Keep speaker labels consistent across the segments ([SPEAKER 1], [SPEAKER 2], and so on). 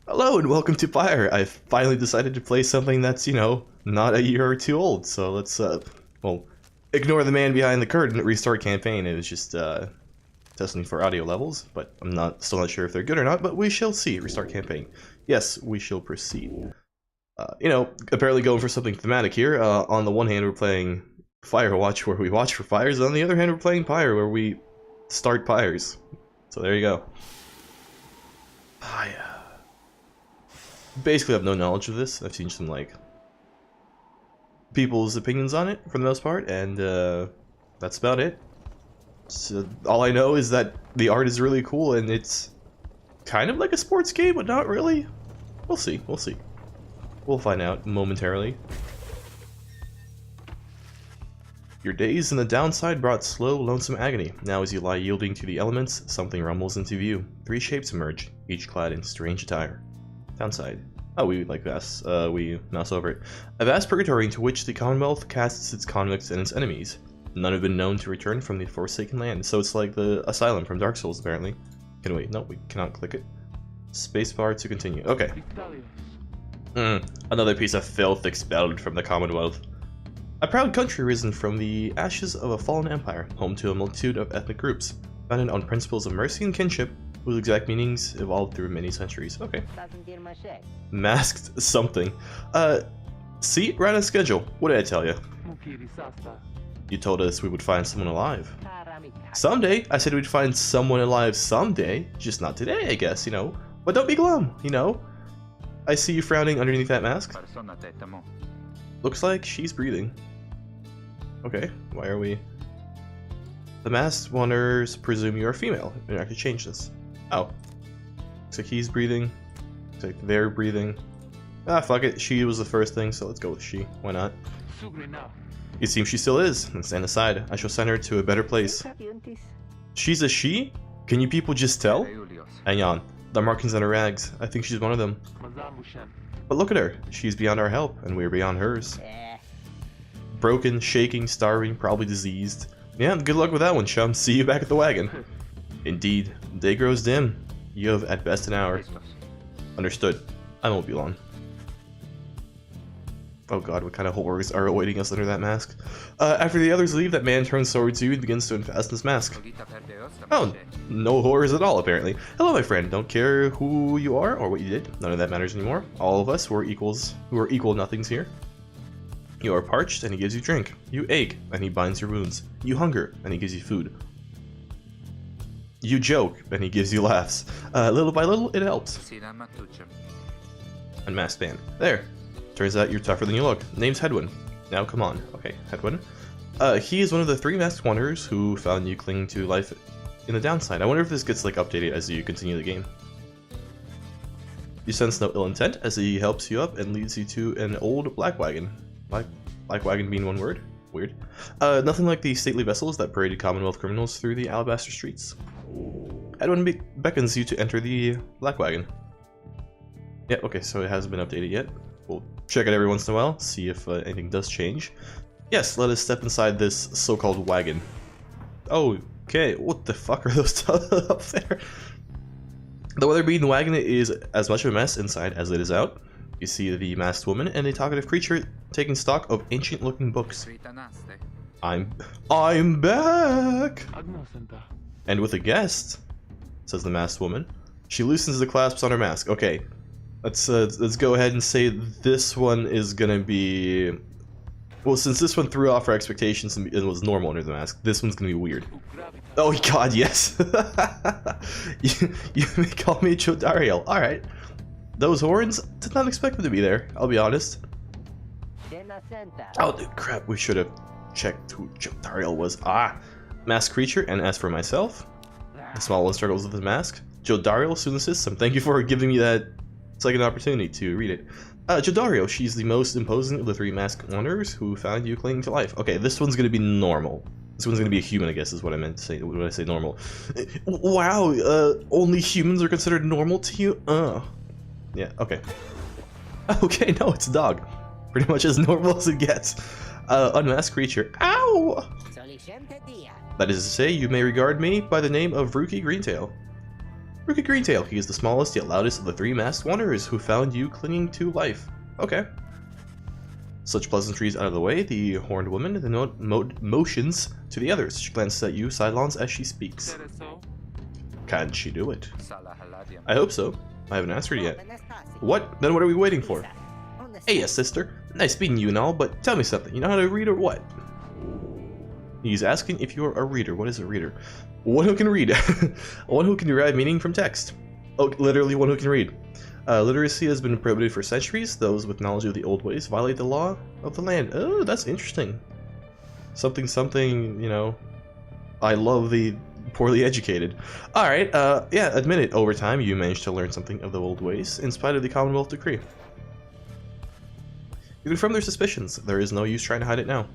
[SPEAKER 1] Hello and welcome to Pyre. I finally decided to play something that's, not a year or two old. So let's, well, ignore the man behind the curtain, restart campaign. It was just, testing for audio levels, but I'm still not sure if they're good or not, but we shall see. Restart campaign. Yes, we shall proceed. Apparently going for something thematic here. On the one hand, we're playing Firewatch, where we watch for fires. On the other hand, we're playing Pyre, where we start pyres. So there you go. Basically have no knowledge of this. I've seen some people's opinions on it for the most part, and that's about it. So all I know is that the art is really cool and it's kind of like a sports game, but not really. We'll see, we'll find out momentarily. Your days in the downside brought slow, lonesome agony. Now as you lie yielding to the elements, something rumbles into view. 3 shapes emerge, each clad in strange attire. Downside. Oh, we mouse over it. A vast purgatory into which the Commonwealth casts its convicts and its enemies. None have been known to return from the Forsaken Land, so it's like the Asylum from Dark Souls, apparently. Can we? No, we cannot click it. Spacebar to continue. Okay. Another piece of filth expelled from the Commonwealth. A proud country risen from the ashes of a fallen empire, home to a multitude of ethnic groups, founded on principles of mercy and kinship, whose exact meanings evolved through many centuries. Okay. Masked something. See? Right on schedule. What did I tell you? You told us we would find someone alive. Someday? I said we'd find someone alive someday. Just not today, I guess, But don't be glum, I see you frowning underneath that mask. Looks like she's breathing. Okay, why are we... The masked wanderers presume you are female. We're not gonna change this. Oh. Looks like he's breathing. Looks like they're breathing. Ah, fuck it. She was the first thing, so let's go with she. Why not? It seems she still is. And stand aside. I shall send her to a better place. She's a she? Can you people just tell? Hang on. The markings on her rags. I think she's one of them. But look at her. She's beyond our help, and we're beyond hers. Broken, shaking, starving, probably diseased. Yeah, good luck with that one, chum. See you back at the wagon. Indeed. Day grows dim. You have at best an hour. Understood. I won't be long. Oh god, what kind of horrors are awaiting us under that mask? After the others leave, that man turns towards you and begins to unfasten his mask. Oh, no horrors at all, apparently. Hello, my friend. Don't care who you are or what you did. None of that matters anymore. All of us who are equal nothings here. You are parched, and he gives you drink. You ache, and he binds your wounds. You hunger, and he gives you food. You joke, and he gives you laughs. Little by little, it helps. Unmasked man. There. Turns out you're tougher than you look. Name's Hedwin. Now come on. Okay, Hedwin. He is one of the 3 masked wanderers who found you clinging to life in the downside. I wonder if this gets updated as you continue the game. You sense no ill intent as he helps you up and leads you to an old black wagon. Black wagon being one word? Weird. Nothing like the stately vessels that paraded Commonwealth criminals through the alabaster streets. Edwin beckons you to enter the black wagon. Yeah, okay, so it hasn't been updated yet. We'll check it every once in a while, see if anything does change. Yes, let us step inside this so-called wagon. Oh, okay, what the fuck are those up there? The weather-beaten wagon is as much of a mess inside as it is out. You see the masked woman and a talkative creature taking stock of ancient-looking books. I'm back! And with a guest, says the masked woman. She loosens the clasps on her mask. Okay, let's go ahead and say this one is gonna be... Well, since this one threw off our expectations and it was normal under the mask, this one's gonna be weird. Oh god, yes! you may call me Jodariel. Alright. Those horns, did not expect them to be there, I'll be honest. Oh, dude, crap, we should have checked who Jodariel was. Masked creature, and as for myself, the small one struggles with his mask. Jodariel soon assists him. Thank you for giving me that second opportunity to read it. Jodariel, she's the most imposing of the 3 masked wanderers who found you clinging to life. Okay, this one's gonna be normal. This one's gonna be a human, I guess, is what I meant to say when I say normal. Wow, only humans are considered normal to you? Yeah, okay. Okay, no, it's a dog. Pretty much as normal as it gets. Unmasked creature. Ow! That is to say, you may regard me by the name of Rookie Greentail. Rookie Greentail, he is the smallest yet loudest of the three masked wanderers who found you clinging to life. Okay. Such pleasantries out of the way, the horned woman then motions to the others. She glances at you sidelong as she speaks. Can she do it? I hope so. I haven't asked her yet. What? Then what are we waiting for? Hey, sister. Nice meeting you and all, but tell me something. You know how to read or what? He's asking if you're a reader. What is a reader? One who can read. One who can derive meaning from text. Oh, literally one who can read. Literacy has been prohibited for centuries. Those with knowledge of the old ways violate the law of the land. Oh, that's interesting. Something, you know. I love the poorly educated. Alright, yeah, admit it. Over time, you managed to learn something of the old ways, in spite of the Commonwealth decree. You confirm their suspicions. There is no use trying to hide it now.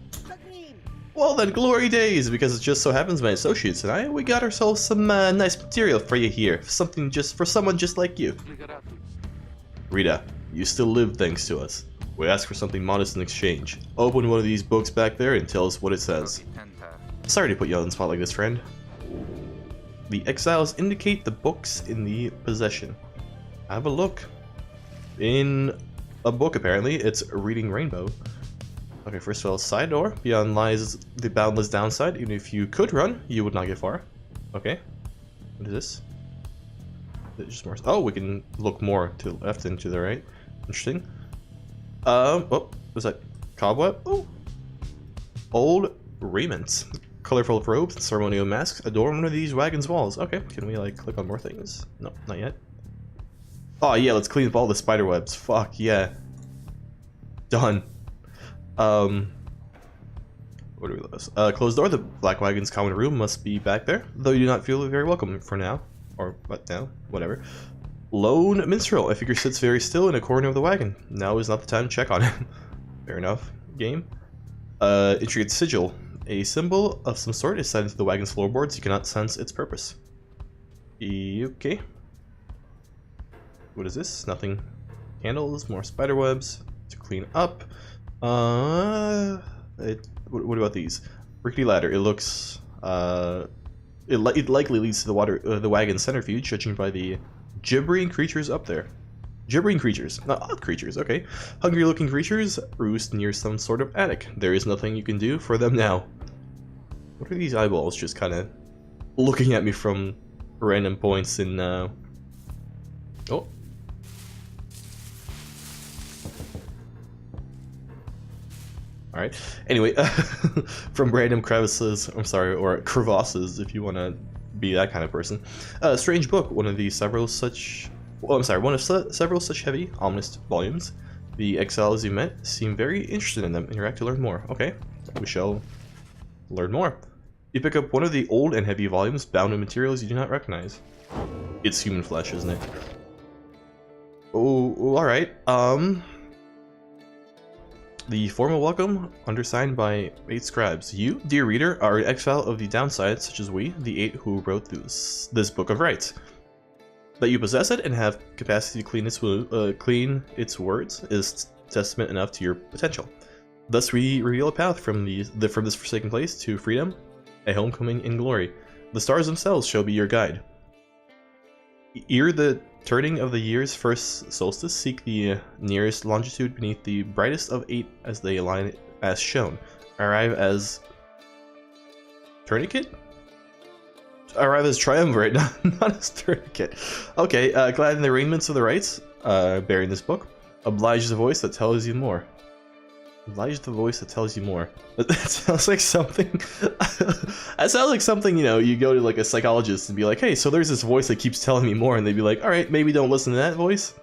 [SPEAKER 1] Well then, glory days, because it just so happens my associates and I, we got ourselves some nice material for you here. Something just for someone just like you. Rita, you still live thanks to us. We ask for something modest in exchange. Open one of these books back there and tell us what it says. Sorry to put you on the spot like this, friend. The exiles indicate the books in the possession. Have a look. In a book, apparently. It's Reading Rainbow. Okay, first of all, side door. Beyond lies the boundless downside. Even if you could run, you would not get far. Okay. What is this? Is it just more? Oh, we can look more to the left and to the right. Interesting. Oh, was that cobweb? Oh. Old raiments. Colorful robes, ceremonial masks adorn one of these wagons' walls. Okay, can we like click on more things? No, not yet. Oh yeah, let's clean up all the spider webs. Fuck yeah. Done. What do we lose? Closed door. The Black Wagon's common room must be back there, though you do not feel very welcome for now. Or what now? Whatever. Lone Minstrel. A figure sits very still in a corner of the wagon. Now is not the time to check on it. Fair enough. Game. Intricate sigil. A symbol of some sort is set into the wagon's floorboards. You cannot sense its purpose. Okay. What is this? Nothing. Candles. More spider webs to clean up. What about these? Rickety ladder. It looks. It likely leads to the wagon's centrifuge, judging by the gibbering creatures up there. Gibbering creatures, not odd creatures. Okay, hungry-looking creatures roost near some sort of attic. There is nothing you can do for them now. What are these eyeballs just kind of looking at me from random points in? Oh. Alright, anyway, from random crevices, I'm sorry, or crevasses if you want to be that kind of person. Strange book, one of several such heavy, ominous volumes. The exiles you met seem very interested in them. Interact to learn more. Okay, we shall learn more. You pick up one of the old and heavy volumes bound in materials you do not recognize. It's human flesh, isn't it? Oh, alright, the formal welcome, undersigned by 8 scribes. You, dear reader, are an exile of the downside, such as we, the 8 who wrote this book of rights. That you possess it and have capacity to clean its words is testament enough to your potential. Thus we reveal a path from this forsaken place to freedom, a homecoming in glory. The stars themselves shall be your guide. Ere the turning of the year's first solstice, seek the nearest longitude beneath the brightest of 8 as they align as shown. Arrive as tourniquet? Arrive as triumvirate, not as tourniquet. Okay, glad in the raiments of the rites, bearing this book. Oblige the voice that tells you more. Oblige the voice that tells you more. That sounds like something. That sounds like something, you know, you go to like a psychologist and be like, hey, so there's this voice that keeps telling me more, and they'd be like, all right, maybe don't listen to that voice.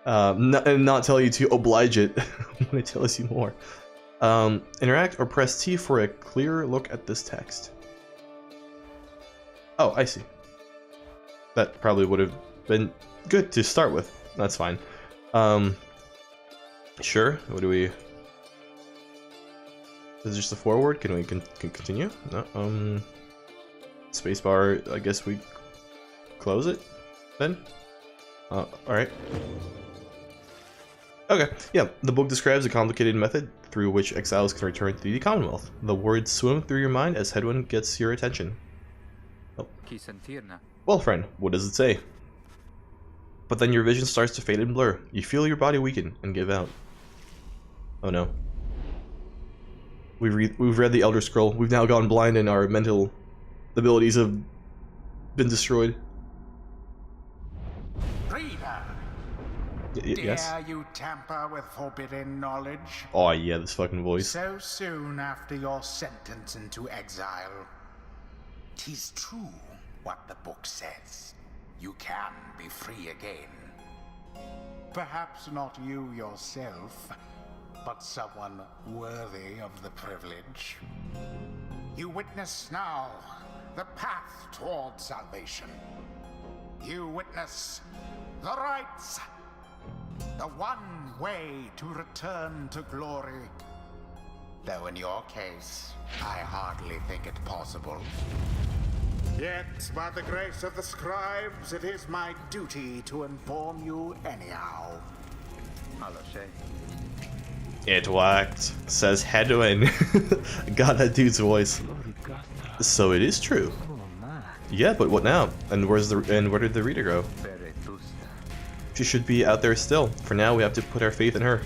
[SPEAKER 1] And not tell you to oblige it when it tells you more. Interact or press T for a clearer look at this text. Oh, I see. That probably would have been good to start with. That's fine. Sure. What do we? Is it just the forward? Can we continue? No. Spacebar. I guess we close it then. All right. Okay. Yeah. The book describes a complicated method through which exiles can return to the Commonwealth. The words swim through your mind as headwind gets your attention. Oh. Well, friend, what does it say? But then your vision starts to fade and blur. You feel your body weaken and give out. Oh no. We've read the Elder Scroll. We've now gone blind and our mental abilities have been destroyed.
[SPEAKER 2] Reader,
[SPEAKER 1] yes?
[SPEAKER 2] dare you tamper with forbidden knowledge?
[SPEAKER 1] Oh yeah, this fucking voice.
[SPEAKER 2] So soon after your sentence into exile. 'Tis true what the book says. You can be free again. Perhaps not you yourself, but someone worthy of the privilege. You witness now the path toward salvation. You witness the rights, the one way to return to glory. Though in your case, I hardly think it possible. Yet, by the grace of the scribes, it is my duty to inform you anyhow.
[SPEAKER 1] It worked, says Hedwin. God, that dude's voice. So it is true. Yeah, but what now? And where did the reader go? She should be out there still. For now, we have to put our faith in her.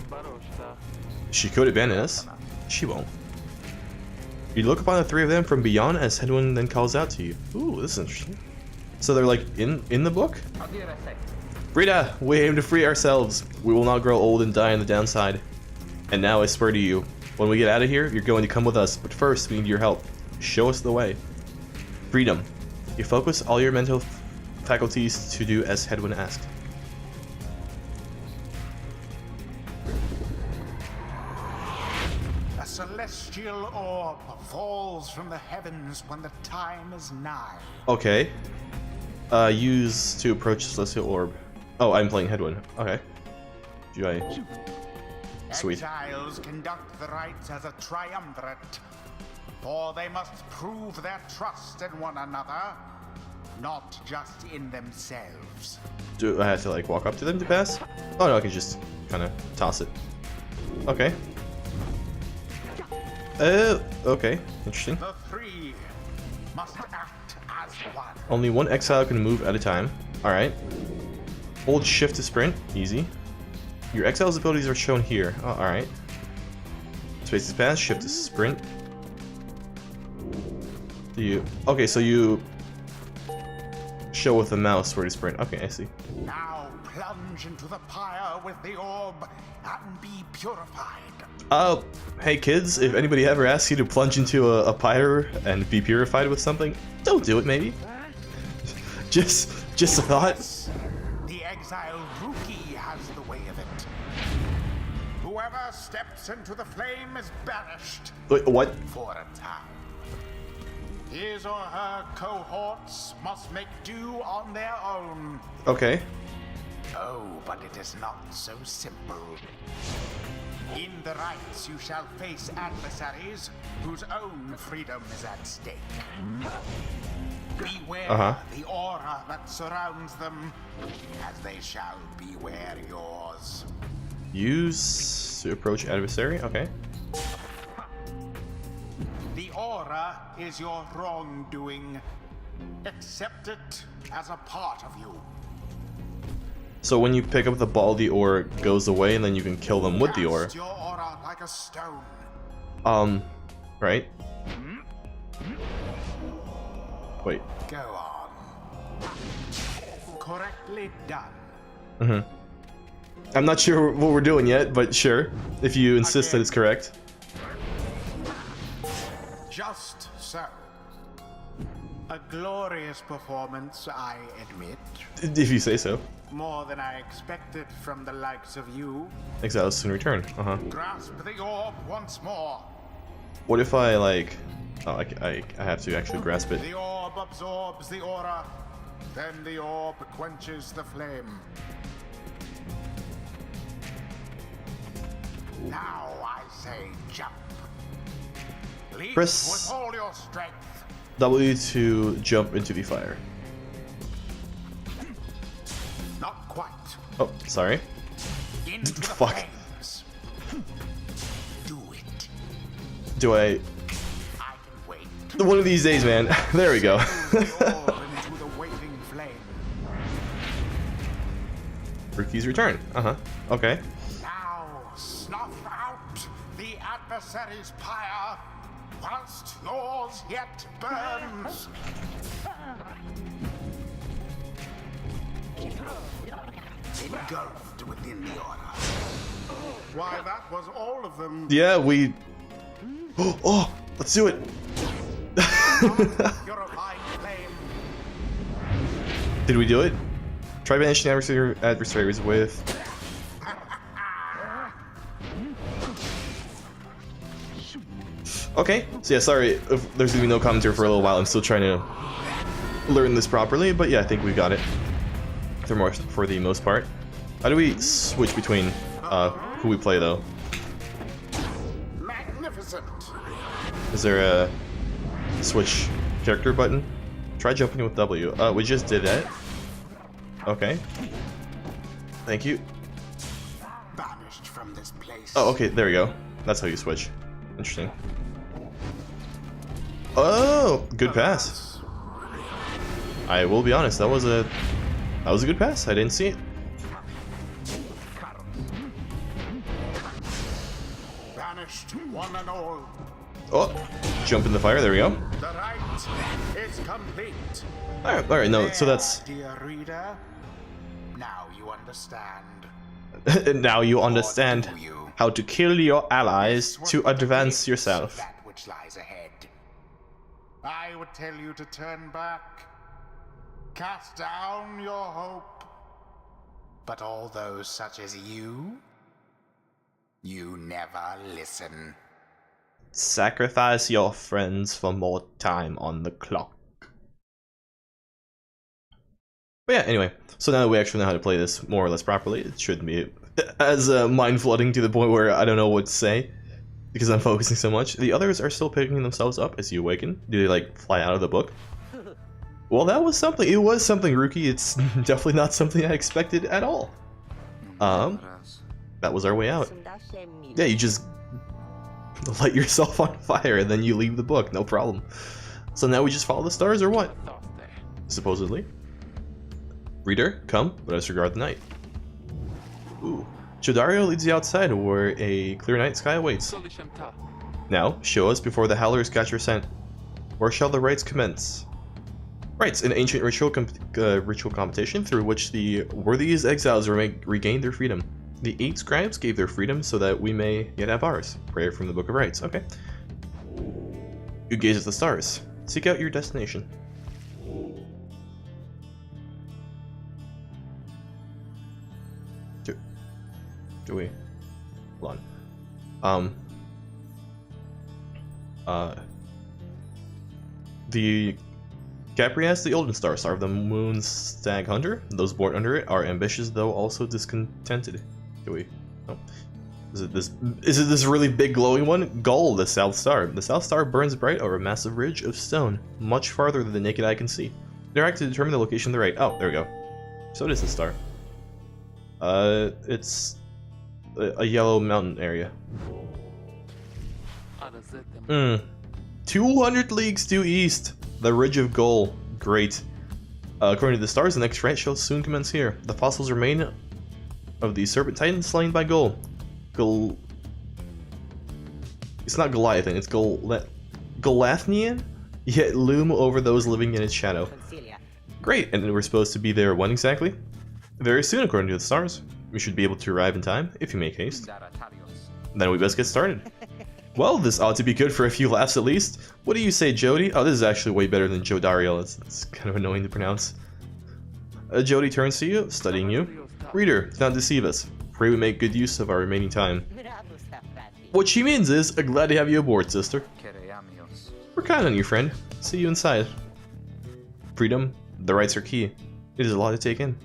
[SPEAKER 1] She could abandon us. She won't. You look upon the three of them from beyond as Hedwin then calls out to you. Ooh, this is interesting. So they're like in the book? Rita, we aim to free ourselves. We will not grow old and die on the downside. And now I swear to you, when we get out of here, you're going to come with us. But first, we need your help. Show us the way. Freedom. You focus all your mental faculties to do as Hedwin asked.
[SPEAKER 2] A celestial orb falls from the heavens when the time is nigh.
[SPEAKER 1] Okay. Use to approach celestial orb. Oh, I'm playing Hedwin. Okay. Sweet.
[SPEAKER 2] Exiles conduct the rites as a triumvirate, for they must prove their trust in one another, not just in themselves.
[SPEAKER 1] Do I have to like walk up to them to pass? Oh no, I can just kind of toss it. Okay. Okay. Interesting.
[SPEAKER 2] The three must act as one.
[SPEAKER 1] Only one exile can move at a time. Alright. Hold shift to sprint. Easy. Your exile's abilities are shown here. Oh, alright. Space to pass, shift to sprint. Okay, so you show with the mouse where to sprint. Okay, I see.
[SPEAKER 2] Now plunge into the pyre with the orb and be purified.
[SPEAKER 1] Hey kids, if anybody ever asks you to plunge into a pyre and be purified with something, don't do it maybe. just a thought.
[SPEAKER 2] The exiled rookie has the way of it. Whoever steps into the flame is banished.
[SPEAKER 1] Wait, what?
[SPEAKER 2] For a time. His or her cohorts must make do on their own.
[SPEAKER 1] Okay.
[SPEAKER 2] Oh, but it is not so simple. In the rites you shall face adversaries whose own freedom is at stake. Beware the aura that surrounds them, as they shall beware yours.
[SPEAKER 1] Use to approach adversary, okay.
[SPEAKER 2] The aura is your wrongdoing. Accept it as a part of you.
[SPEAKER 1] So when you pick up the ball, the aura goes away, and then you can kill them with the aura.
[SPEAKER 2] Cast your aura like a stone.
[SPEAKER 1] Right? Wait.
[SPEAKER 2] Go on. Correctly done.
[SPEAKER 1] I'm not sure what we're doing yet, but sure. If you insist that it's correct.
[SPEAKER 2] Just so. A glorious performance, I admit.
[SPEAKER 1] If you say so.
[SPEAKER 2] More than I expected from the likes of you.
[SPEAKER 1] Exiles soon return.
[SPEAKER 2] Grasp the orb once more.
[SPEAKER 1] What if I like... Oh, I have to actually grasp it.
[SPEAKER 2] The orb absorbs the aura. Then the orb quenches the flame. Now I say jump. Leap
[SPEAKER 1] Press
[SPEAKER 2] with all your strength.
[SPEAKER 1] W to jump into the fire.
[SPEAKER 2] Not quite.
[SPEAKER 1] Oh, sorry.
[SPEAKER 2] Into the
[SPEAKER 1] Fuck.
[SPEAKER 2] flames. Do it.
[SPEAKER 1] Do I...
[SPEAKER 2] I can wait.
[SPEAKER 1] One of these days, man. There we go.
[SPEAKER 2] The orb into the waiting
[SPEAKER 1] for Key's return. Okay.
[SPEAKER 2] Now snuff out the adversary's pyre whilst yours yet burns. Engulfed within the order. Why, that was all of them.
[SPEAKER 1] Yeah, we... Oh, let's do it.
[SPEAKER 2] Purifying flame.
[SPEAKER 1] Did we do it? Try banishing adversaries with... Okay, so yeah, sorry if there's gonna be no commentary for a little while. I'm still trying to learn this properly, but yeah, I think we got it for the most part. How do we switch between who we play though?
[SPEAKER 2] Magnificent.
[SPEAKER 1] Is there a switch character button? Try jumping with W. We just did that. Okay. Thank you.
[SPEAKER 2] Banished from this place.
[SPEAKER 1] Oh, okay, there we go. That's how you switch. Interesting. Oh, good pass. I will be honest, that was a good pass. I didn't see it.
[SPEAKER 2] Banished one and all.
[SPEAKER 1] Oh, jump in the fire. There we go.
[SPEAKER 2] The rite is complete.
[SPEAKER 1] All right. No, so that's.
[SPEAKER 2] Dear reader, now you understand.
[SPEAKER 1] Now you understand
[SPEAKER 2] Or do you?
[SPEAKER 1] how to kill your allies to advance yourself.
[SPEAKER 2] That which lies ahead. I would tell you to turn back, cast down your hope. But all those such as you never listen.
[SPEAKER 1] Sacrifice your friends for more time on the clock. But yeah, anyway, so now that we actually know how to play this more or less properly, it shouldn't be as mind flooding to the point where I don't know what to say because I'm focusing so much. The others are still picking themselves up as you awaken. Do they like fly out of the book? Well, that was something. It was something, Rookie. It's definitely not something I expected at all. That was our way out. Yeah, you just light yourself on fire and then you leave the book, no problem. So now we just follow the stars or what? Supposedly. Reader, come, let us regard the night. Ooh. Chodario leads you outside where a clear night sky awaits. Now, show us before the howlers catch your scent. Where shall the rites commence? Rites, an ancient ritual competition through which the worthiest exiles regain their freedom. The 8 scribes gave their freedom so that we may yet have ours. Prayer from the Book of Rites. Okay. You gaze at the stars. Seek out your destination. Do we? Hold on. The Caprias, the Olden Star, star of the moon's stag hunter. Those born under it are ambitious, though also discontented. Do we? Oh. Is it this really big glowing one? Gull, the South Star. The South Star burns bright over a massive ridge of stone, much farther than the naked eye can see. Interact to determine the location of the right. Oh, there we go. So it is the star. It's a yellow mountain area. 200 leagues due east. The Ridge of Gull. Great. According to the stars, the next rite shall soon commence here. The fossils remain of the serpent titan slain by Gull. It's not Goliathan, it's Golathnian, yet loom over those living in its shadow. Great, and we're supposed to be there when exactly? Very soon, according to the stars. We should be able to arrive in time, if you make haste. Then we best get started. Well, this ought to be good for a few laughs at least. What do you say, Jody? Oh, this is actually way better than Jodariel. It's kind of annoying to pronounce. Jody turns to you, studying you. Reader, do not deceive us. Pray we make good use of our remaining time. What she means is, I'm glad to have you aboard, sister. We're kind on you, friend. See you inside. Freedom, the rights are key. It is a lot to take in.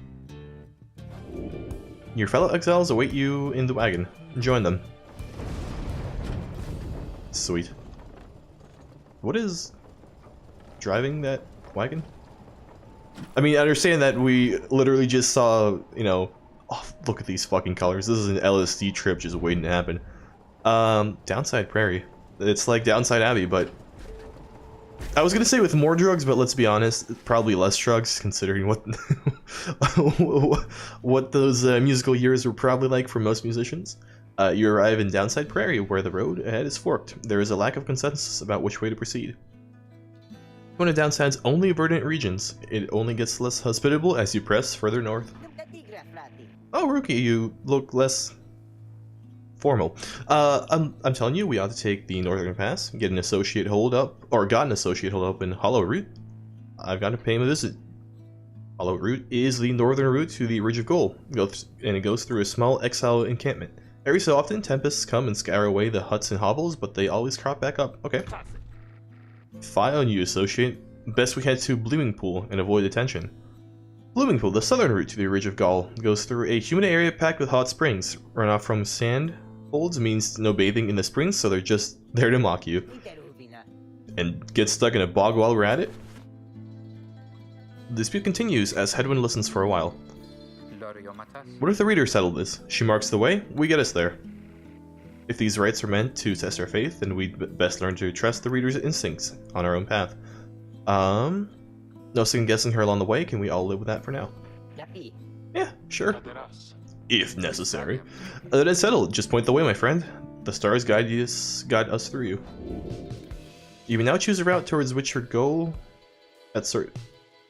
[SPEAKER 1] Your fellow exiles await you in the wagon. Join them. Sweet. What is driving that wagon? I mean, I understand that we literally just saw, you know, oh, look at these fucking colors. This is an LSD trip just waiting to happen. Downside Prairie. It's like Downside Abbey, but I was gonna say with more drugs, but let's be honest, probably less drugs considering what what those musical years were probably like for most musicians. You arrive in Downside Prairie, where the road ahead is forked. There is a lack of consensus about which way to proceed. One of Downside's only verdant regions, it only gets less hospitable as you press further north. Oh, Rookie, you look less formal. I'm telling you, we ought to take the Northern Pass, get an associate hold up, or got an associate hold up in Hollow Route. I've got to pay him a visit. Hollow Route is the northern route to the Ridge of Gold, and it goes through a small exile encampment. Every so often, tempests come and scour away the huts and hovels, but they always crop back up. Okay. Fire on you, associate. Best we head to Blooming Pool and avoid attention. Blooming Pool, the southern route to the Ridge of Gaul, goes through a humid area packed with hot springs. Runoff from sand holds means no bathing in the springs, so they're just there to mock you. And get stuck in a bog while we're at it? The dispute continues as Headwind listens for a while. What if the reader settled this? She marks the way, we get us there. If these rites are meant to test our faith, then we'd best learn to trust the reader's instincts on our own path. No second guessing her along the way, can we all live with that for now? Yeah, sure. If necessary. That is settled, just point the way, my friend. The stars guide us through you. You may now choose a route towards which your goal at certain...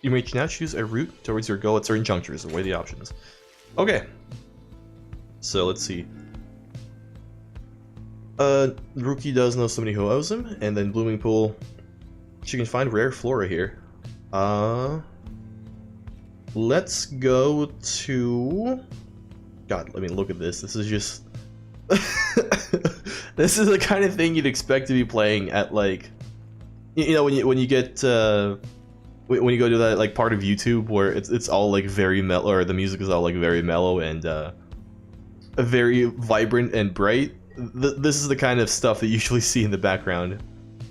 [SPEAKER 1] You may now choose a route towards your goal at certain junctures. Weigh the options. Okay. So let's see. Rookie does know somebody who owes him, and then Blooming Pool. She can find rare flora here. Let's go to... God, let me look at this. This is just... This is the kind of thing you'd expect to be playing at, like... You know, when you get... when you go to that, like, part of YouTube where it's all, like, very mellow, or the music is all, like, very mellow and, very vibrant and bright. This is the kind of stuff that you usually see in the background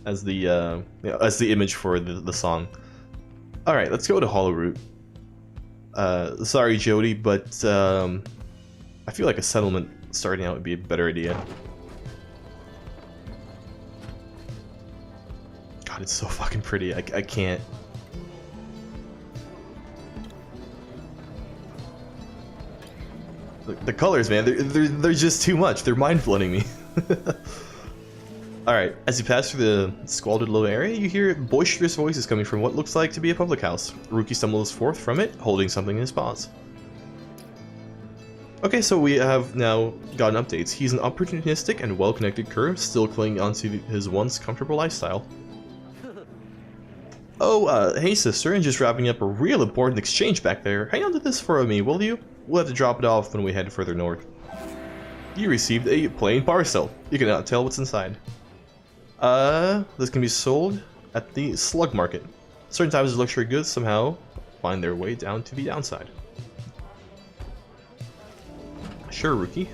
[SPEAKER 1] as the, as the image for the song. Alright, let's go to Hollow Route. Sorry, Jody, but, I feel like a settlement starting out would be a better idea. God, it's so fucking pretty. I can't. The colors, man, they're just too much. They're mind-flooding me. Alright, as you pass through the squalid low area, you hear boisterous voices coming from what looks like to be a public house. Rookie stumbles forth from it, holding something in his paws. Okay, so we have now gotten updates. He's an opportunistic and well-connected cur, still clinging onto his once comfortable lifestyle. Oh, hey sister, and just wrapping up a real important exchange back there. Hang on to this for me, will you? We'll have to drop it off when we head further north. You received a plain parcel. You cannot tell what's inside. This can be sold at the slug market. Certain types of luxury goods somehow find their way down to the downside. Sure, Rookie.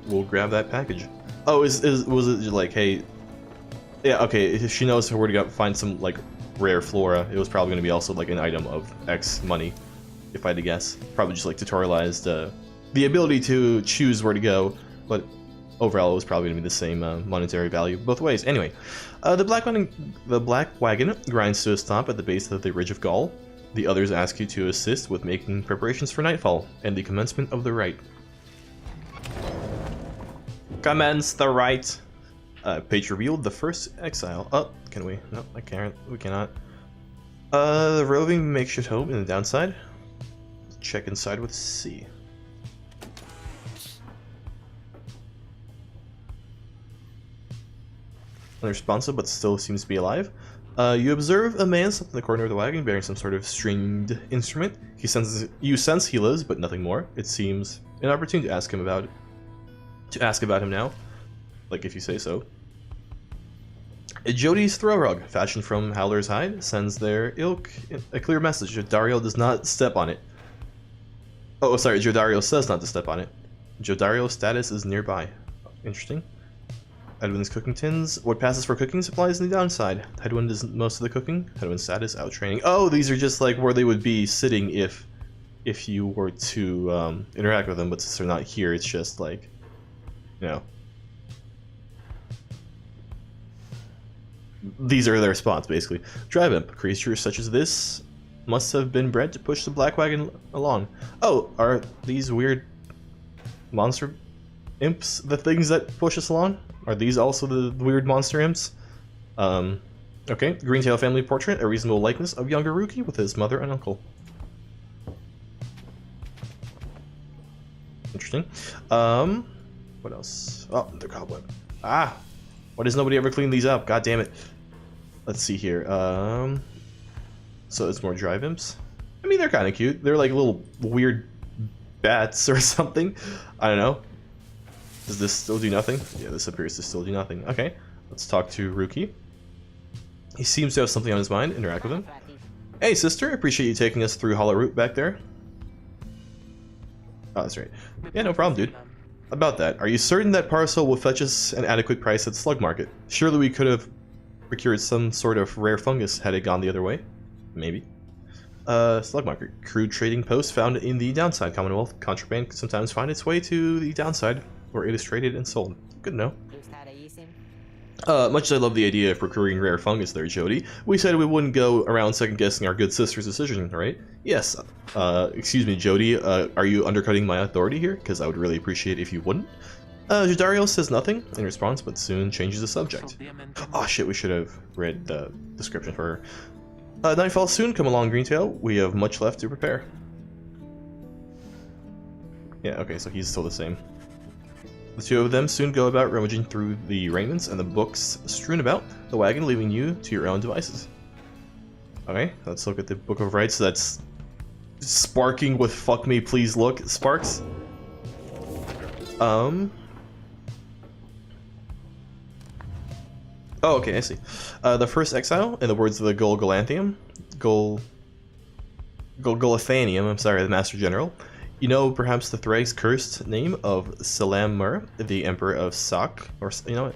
[SPEAKER 1] We'll grab that package. Oh, was it like, hey... Yeah, okay, if she knows where to go find some, like, rare flora, it was probably going to be also, like, an item of X money, if I had to guess. Probably just, like, tutorialized, the ability to choose where to go, but overall it was probably going to be the same monetary value both ways. Anyway, the black wagon grinds to a stop at the base of the Ridge of Gaul. The others ask you to assist with making preparations for nightfall and the commencement of the rite. Commence the rite! Page revealed the first exile. Oh, can we? No, I can't. We cannot. The roving makeshift home in the downside. Check inside with C. Unresponsive, but still seems to be alive. You observe a man sitting in the corner of the wagon bearing some sort of stringed instrument. You sense he lives, but nothing more. It seems inopportune to ask about him now. Like, if you say so. Jody's throw rug, fashioned from Howler's hide, sends their ilk a clear message. Jodario does not step on it. Oh, sorry, Jodario says not to step on it. Jodario's status is nearby. Interesting. Headwind's cooking tins. What passes for cooking supplies in the downside? Headwind does most of the cooking. Headwind's status, out training. Oh, these are just like where they would be sitting if you were to interact with them, but since they're not here, it's just like, you know. these are their spots, basically. Drive imp. Creatures such as this must have been bred to push the black wagon along. Oh, are these weird monster imps the things that push us along? Are these also the weird monster imps? Okay. Greentail family portrait, a reasonable likeness of younger Rookie with his mother and uncle. Interesting. What else? Oh, the cobweb. Ah! Why does nobody ever clean these up? God damn it. Let's see here. So it's more drive imps. I mean, they're kind of cute. They're like little weird bats or something. I don't know. Does this still do nothing? Yeah, this appears to still do nothing. Okay, let's talk to Rookie. He seems to have something on his mind. Interact with him. Hey, sister. Appreciate you taking us through Hollow Root back there. Oh, that's right. Yeah, no problem, dude. About that, are you certain that parcel will fetch us an adequate price at the slug market? Surely we could have procured some sort of rare fungus had it gone the other way. Maybe. Slug market. Crude trading post found in the downside. Commonwealth. Contraband can sometimes find its way to the downside, where it is traded and sold. Good to know. Much as I love the idea of procuring rare fungus there, Jody, we said we wouldn't go around second-guessing our good sister's decision, right? Yes. Excuse me, Jody, are you undercutting my authority here? Because I would really appreciate if you wouldn't. Jadario says nothing in response, but soon changes the subject. Oh shit, we should have read the description for her. Nightfall soon, come along, Greentail. We have much left to prepare. Yeah, okay, so he's still the same. The two of them soon go about rummaging through the raiments and the books strewn about the wagon, leaving you to your own devices. Okay, let's look at the Book of Rights. That's sparking with "fuck me, please look" sparks. Oh, okay, I see. The first exile, in the words of the Golgolathanium, I'm sorry, the Master General. You know perhaps the thrice cursed name of Salamur, the Emperor of Sak, or you know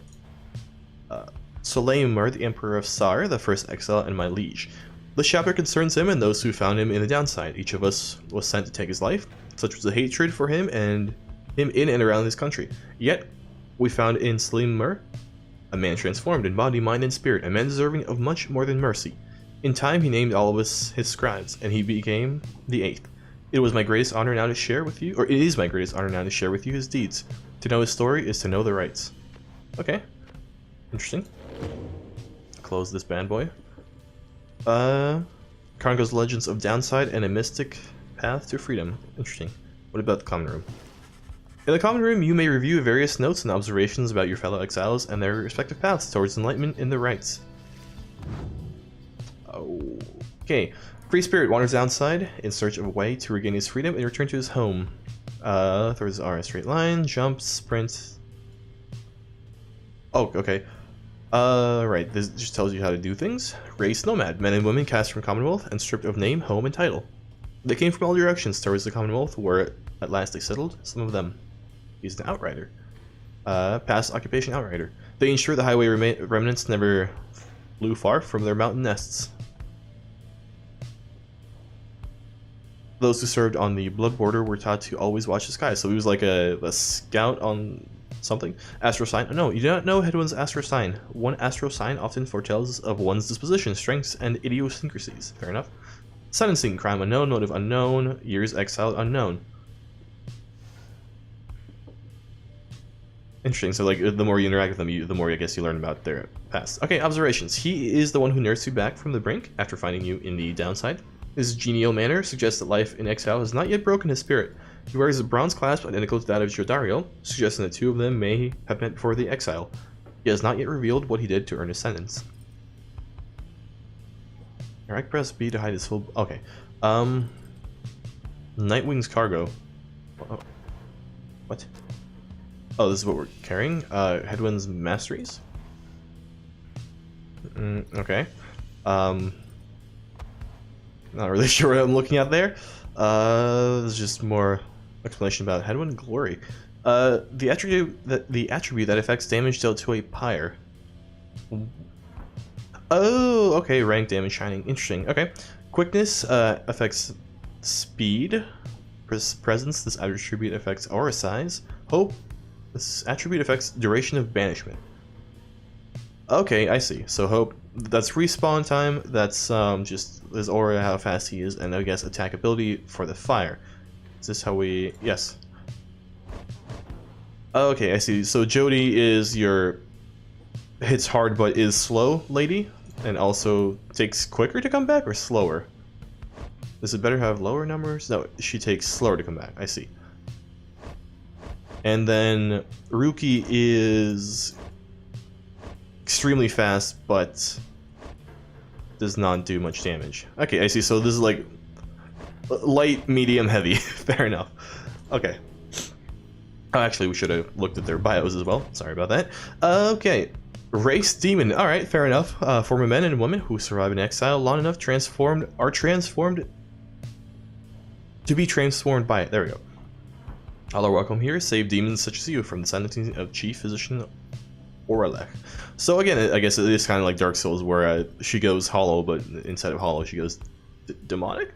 [SPEAKER 1] what? Salamur, the Emperor of Sar, the first exile and my liege. This chapter concerns him and those who found him in the downside. Each of us was sent to take his life. Such was the hatred for him and him in and around this country. Yet, we found in Salamur a man transformed in body, mind, and spirit, a man deserving of much more than mercy. In time, he named all of us his scribes, and he became the eighth. It was my greatest honor now to share with you, or it is my greatest honor now to share with you his deeds. To know his story is to know the rights. Okay. Interesting. Close this bad boy. Chronicles Legends of Downside and a Mystic Path to Freedom. Interesting. What about the common room? In the common room, you may review various notes and observations about your fellow exiles and their respective paths towards enlightenment in the rights. Okay. Free Spirit wanders outside in search of a way to regain his freedom and return to his home. Throws are a straight line, jump, sprint. Oh, okay. Right, this just tells you how to do things. Race Nomad, men and women cast from Commonwealth and stripped of name, home, and title. They came from all directions towards the Commonwealth, where at last they settled, some of them. He's an outrider. Past occupation outrider. They ensure the highway remnants never flew far from their mountain nests. Those who served on the blood border were taught to always watch the sky. So he was like a scout on something. Astro sign. Oh, no, you do not know Hedwyn's astro sign. One astro sign often foretells of one's disposition, strengths, and idiosyncrasies. Fair enough. Sentencing. Crime unknown. Motive unknown. Years exiled unknown. Interesting. So like the more you interact with them, the more I guess you learn about their past. Okay, observations. He is the one who nursed you back from the brink after finding you in the downside. His genial manner suggests that life in exile has not yet broken his spirit. He wears a bronze clasp identical to that of Jodario, suggesting that two of them may have met before the exile. He has not yet revealed what he did to earn his sentence. Alright, press B to hide his full... Okay. Nightwing's cargo. What? Oh, this is what we're carrying? Hedwyn's masteries? Okay. Not really sure what I'm looking at there. There's just more explanation about Hedwyn. Glory. The attribute that affects damage dealt to a pyre. Oh, okay. Rank damage shining. Interesting. Okay. Quickness affects speed. Presence. This attribute affects aura size. Hope. This attribute affects duration of banishment. Okay, I see. So hope that's respawn time. That's just his aura, how fast he is, and I guess attack ability for the fire. Is this how we? Yes. Okay, I see. So Jody is your hits hard but is slow lady, and also takes quicker to come back or slower. Does it better have lower numbers? No, she takes slower to come back. I see. And then Ruki is extremely fast, but does not do much damage. Okay, I see. So this is like light, medium, heavy. Fair enough. Okay. Oh, actually, we should have looked at their bios as well. Sorry about that. Okay. Race demon. All right, fair enough. Former men and women who survive in exile long enough are transformed to be transformed by it. There we go. All are welcome here. Save demons such as you from the sentencing of Chief Physician Oralech. So again, I guess it is kind of like Dark Souls, where she goes hollow, but instead of hollow, she goes demonic.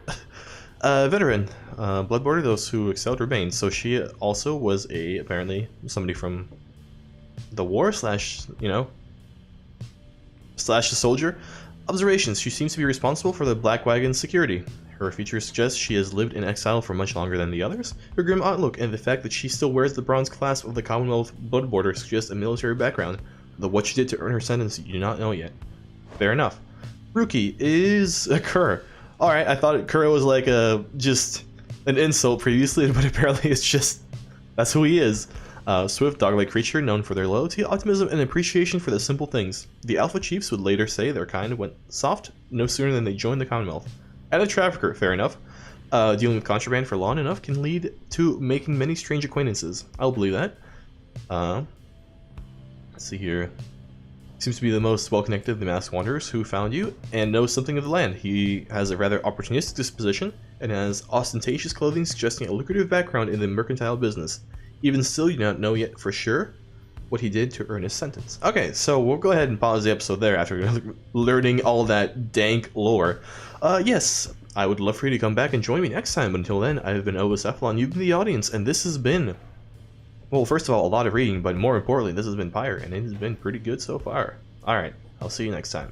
[SPEAKER 1] Veteran, Bloodborne, those who excelled remain. So she also was apparently somebody from the war slash the soldier. Observations: she seems to be responsible for the Black Wagon's security. Her features suggest she has lived in exile for much longer than the others. Her grim outlook and the fact that she still wears the bronze clasp of the Commonwealth Blood Border suggest a military background, though what she did to earn her sentence you do not know yet. Fair enough. Rookie is a Kerr. Alright, I thought Kerr was like just an insult previously, but apparently it's just, that's who he is. Swift, dog-like creature known for their loyalty, optimism, and appreciation for the simple things. The Alpha Chiefs would later say their kind went soft no sooner than they joined the Commonwealth. And a trafficker, fair enough. Dealing with contraband for long enough can lead to making many strange acquaintances. I'll believe that. Let's see here. Seems to be the most well-connected of the masked wanderers who found you and knows something of the land. He has a rather opportunistic disposition and has ostentatious clothing suggesting a lucrative background in the mercantile business. Even still, you do not know yet for sure what he did to earn his sentence. Okay, so we'll go ahead and pause the episode there after learning all that dank lore. Yes, I would love for you to come back and join me next time, but until then, I have been OvoCephalon, you've been the audience, and this has been, well, first of all, a lot of reading, but more importantly, this has been Pyre, and it has been pretty good so far. Alright, I'll see you next time.